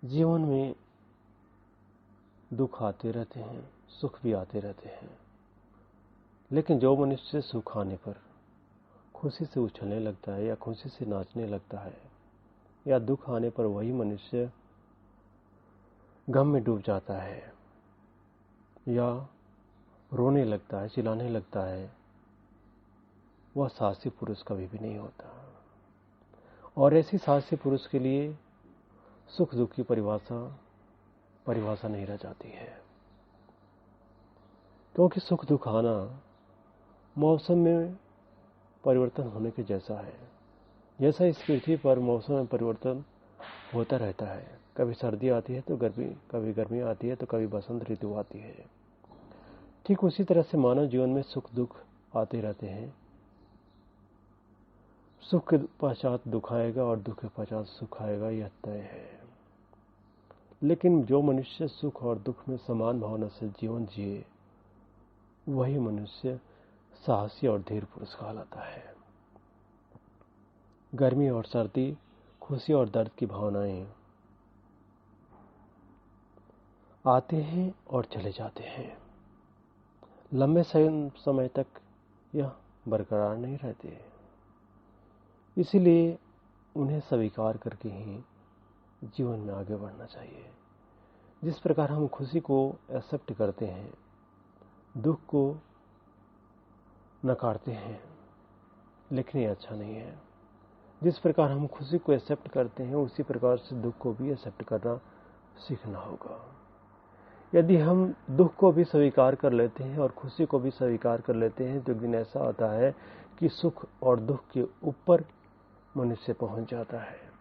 जीवन में दुख आते रहते हैं, सुख भी आते रहते हैं, लेकिन जो मनुष्य सुख आने पर खुशी से उछलने लगता है या खुशी से नाचने लगता है, या दुख आने पर वही मनुष्य गम में डूब जाता है या रोने लगता है, चिल्लाने लगता है, वह साहसी पुरुष कभी भी नहीं होता। और ऐसी साहसी पुरुष के लिए सुख दुख की परिभाषा नहीं रह जाती है, क्योंकि सुख दुख आना मौसम में परिवर्तन होने के जैसा है। जैसा इस पृथ्वी पर मौसम में परिवर्तन होता रहता है, कभी सर्दी आती है तो कभी गर्मी आती है तो कभी बसंत ऋतु आती है, ठीक उसी तरह से मानव जीवन में सुख दुख आते रहते हैं। सुख के पश्चात दुख आएगा और दुख के पश्चात सुख आएगा, यह तय है। लेकिन जो मनुष्य सुख और दुख में समान भावना से जीवन जिए, वही मनुष्य साहसी और धीर पुरुष कहलाता है। गर्मी और सर्दी, खुशी और दर्द की भावनाएं आते हैं और चले जाते हैं, लंबे समय तक यह बरकरार नहीं रहते। इसीलिए उन्हें स्वीकार करके ही जीवन में आगे बढ़ना चाहिए। जिस प्रकार हम खुशी को एक्सेप्ट करते हैं, दुख को नकारते हैं, लेकिन ये अच्छा नहीं है। जिस प्रकार हम खुशी को एक्सेप्ट करते हैं, उसी प्रकार से दुख को भी एक्सेप्ट करना सीखना होगा। यदि हम दुख को भी स्वीकार कर लेते हैं और खुशी को भी स्वीकार कर लेते हैं, तो एक दिन ऐसा आता है कि सुख और दुख के ऊपर मनुष्य पहुंच जाता है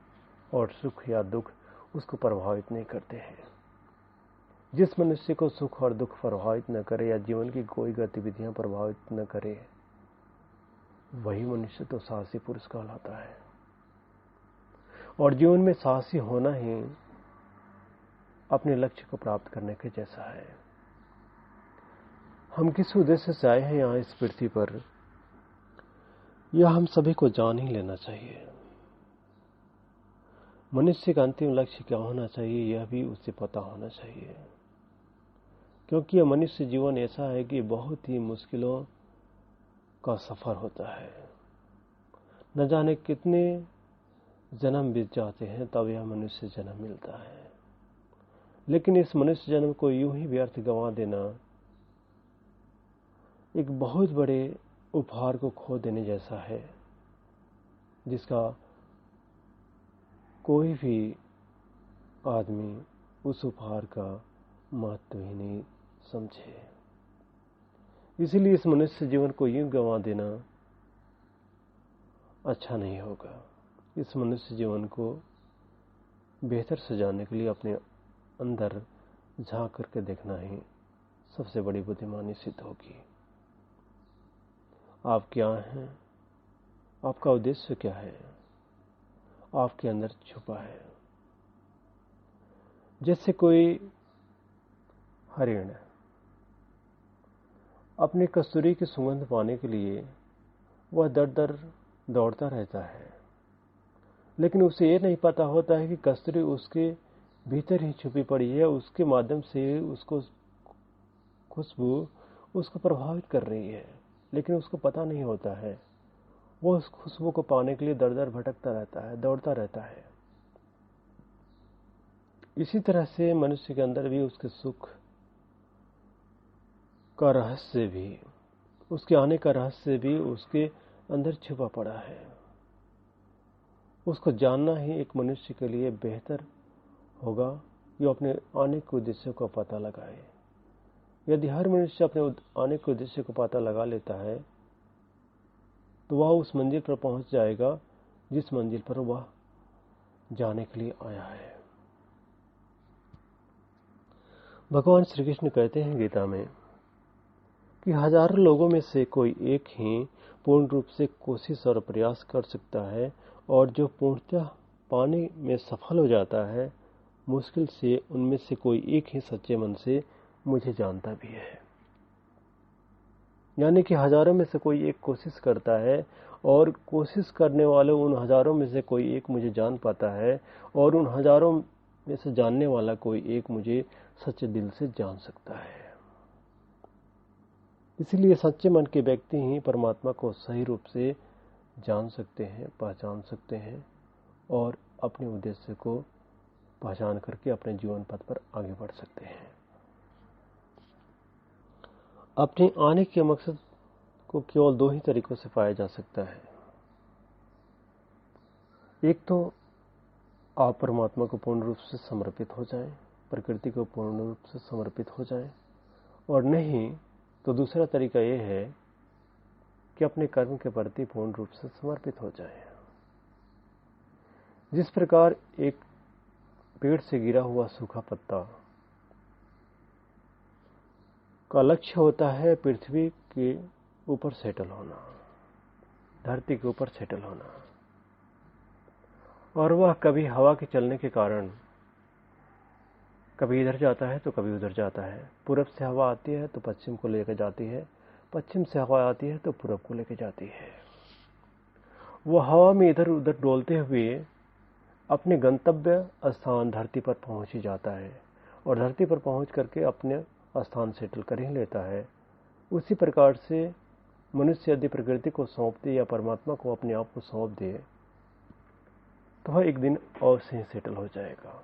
और सुख या दुख उसको प्रभावित नहीं करते हैं। जिस मनुष्य को सुख और दुख प्रभावित न करे या जीवन की कोई गतिविधियां प्रभावित न करे, वही मनुष्य तो साहसी पुरुष कहलाता है। और जीवन में साहसी होना ही अपने लक्ष्य को प्राप्त करने के जैसा है। हम किस उद्देश्य से आए हैं यहाँ इस पृथ्वी पर, यह हम सभी को जान ही लेना चाहिए। मनुष्य का अंतिम लक्ष्य क्या होना चाहिए, यह भी उसे पता होना चाहिए, क्योंकि यह मनुष्य जीवन ऐसा है कि बहुत ही मुश्किलों का सफर होता है। न जाने कितने जन्म बीत जाते हैं तब यह मनुष्य जन्म मिलता है। लेकिन इस मनुष्य जन्म को यूं ही व्यर्थ गंवा देना एक बहुत बड़े उपहार को खो देने जैसा है, जिसका कोई भी आदमी उस उपहार का महत्व ही नहीं समझे। इसीलिए इस मनुष्य जीवन को यूं गंवा देना अच्छा नहीं होगा। इस मनुष्य जीवन को बेहतर सजाने के लिए अपने अंदर झांक करके देखना ही सबसे बड़ी बुद्धिमानी सिद्ध होगी। आप क्या हैं, आपका उद्देश्य क्या है, आपके अंदर छुपा है। जैसे कोई हरिण अपनी कस्तूरी की सुगंध पाने के लिए वह दर दर दौड़ता रहता है, लेकिन उसे ये नहीं पता होता है कि कस्तूरी उसके भीतर ही छुपी पड़ी है, उसके माध्यम से उसको खुशबू उसको प्रभावित कर रही है, लेकिन उसको पता नहीं होता है। वो उस खुशबू को पाने के लिए दर दर भटकता रहता है, दौड़ता रहता है। इसी तरह से मनुष्य के अंदर भी उसके सुख का रहस्य भी, उसके आने का रहस्य भी उसके अंदर छुपा पड़ा है। उसको जानना ही एक मनुष्य के लिए बेहतर होगा, जो अपने आने के उद्देश्य को पता लगाए। यदि हर मनुष्य अपने आने के उद्देश्य को पता लगा लेता है, तो वह उस मंजिल पर पहुंच जाएगा जिस मंजिल पर वह जाने के लिए आया है। भगवान श्री कृष्ण कहते हैं गीता में कि हजारों लोगों में से कोई एक ही पूर्ण रूप से कोशिश और प्रयास कर सकता है, और जो पूर्णतः पाने में सफल हो जाता है, मुश्किल से उनमें से कोई एक ही सच्चे मन से मुझे जानता भी है। यानी कि हजारों में से कोई एक कोशिश करता है, और कोशिश करने वाले उन हजारों में से कोई एक मुझे जान पाता है, और उन हजारों में से जानने वाला कोई एक मुझे सच्चे दिल से जान सकता है। इसलिए सच्चे मन के व्यक्ति ही परमात्मा को सही रूप से जान सकते हैं, पहचान सकते हैं और अपने उद्देश्य को पहचान करके अपने जीवन पथ पर आगे बढ़ सकते हैं। अपने आने के मकसद को केवल दो ही तरीकों से पाया जा सकता है। एक तो आप परमात्मा को पूर्ण रूप से समर्पित हो जाएं, प्रकृति को पूर्ण रूप से समर्पित हो जाएं, और नहीं तो दूसरा तरीका यह है कि अपने कर्म के प्रति पूर्ण रूप से समर्पित हो जाएं। जिस प्रकार एक पेड़ से गिरा हुआ सूखा पत्ता का लक्ष्य होता है पृथ्वी के ऊपर सेटल होना, धरती के ऊपर सेटल होना, और वह कभी हवा के चलने के कारण कभी इधर जाता है तो कभी उधर जाता है। पूरब से हवा आती है तो पश्चिम को लेकर जाती है, पश्चिम से हवा आती है तो पूरब को लेकर जाती है। वह हवा में इधर उधर डोलते हुए अपने गंतव्य स्थान धरती पर पहुंच ही जाता है, और धरती पर पहुंच करके अपने स्थान सेटल कर ही लेता है। उसी प्रकार से मनुष्य यदि प्रकृति को सौंप दे या परमात्मा को अपने आप को सौंप दे तो वह एक दिन अवश्य ही सेटल हो जाएगा।